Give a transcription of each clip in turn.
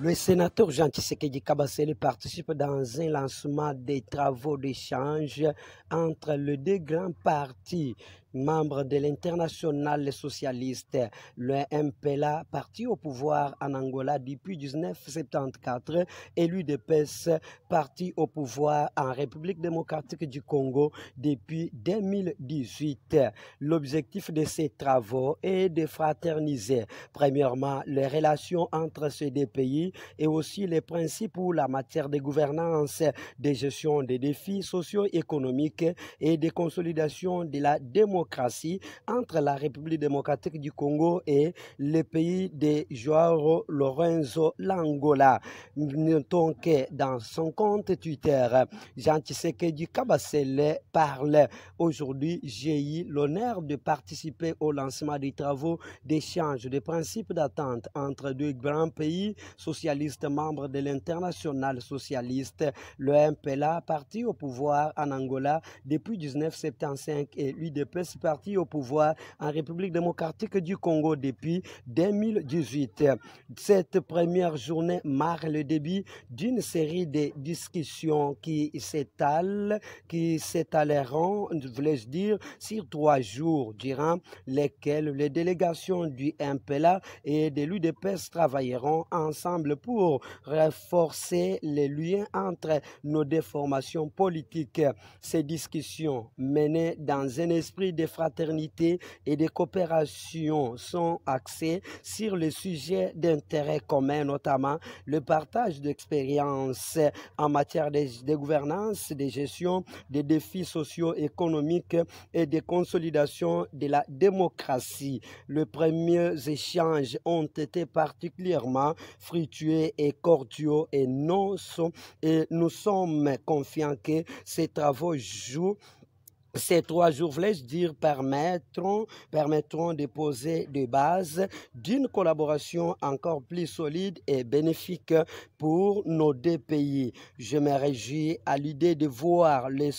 Le sénateur Jean Tshisekedi Kabasele participe dans un lancement des travaux d'échange entre les deux grands partis membres de l'international socialiste, le MPLA, parti au pouvoir en Angola depuis 1974, et l'UDPS, parti au pouvoir en République démocratique du Congo depuis 2018. L'objectif de ces travaux est de fraterniser, premièrement, les relations entre ces deux pays et aussi les principes pour la matière de gouvernance, de gestion des défis socio-économiques et de consolidation de la démocratie entre la République démocratique du Congo et le pays de Joao Lorenzo l'Angola. Notons que dans son compte Twitter, Jean Tshisekedi Kabasele parle aujourd'hui. J'ai eu l'honneur de participer au lancement des travaux d'échange de principes d'attente entre deux grands pays socialistes membres de l'international socialiste, le MPLA, parti au pouvoir en Angola depuis 1975, et l'UDPS, parti au pouvoir en République démocratique du Congo depuis 2018. Cette première journée marque le début d'une série de discussions qui s'étaleront, voulais-je dire, sur 3 jours, durant lesquels les délégations du MPLA et de l'UDPS travailleront ensemble pour renforcer les liens entre nos deux formations politiques. Ces discussions menées dans un esprit de fraternité et de coopération sont axées sur les sujets d'intérêt commun, notamment le partage d'expériences en matière de gouvernance, de gestion des défis socio-économiques et de consolidation de la démocratie. Les premiers échanges ont été particulièrement fructueux et cordiaux, et nous sommes confiants que ces travaux ces 3 jours, voulais-je dire, permettront de poser des bases d'une collaboration encore plus solide et bénéfique pour nos deux pays. Je me réjouis à l'idée de voir les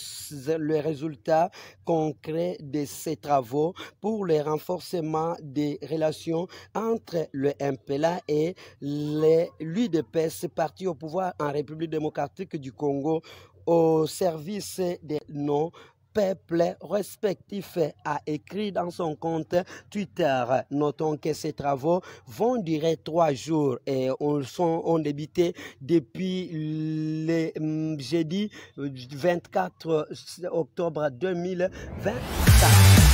résultats concrets de ces travaux pour le renforcement des relations entre le MPLA et l'UDPS, parti au pouvoir en République démocratique du Congo, au service de nos peuples respectifs, a écrit dans son compte Twitter. Notons que ces travaux vont durer 3 jours et ont débuté depuis le jeudi 24 octobre 2024.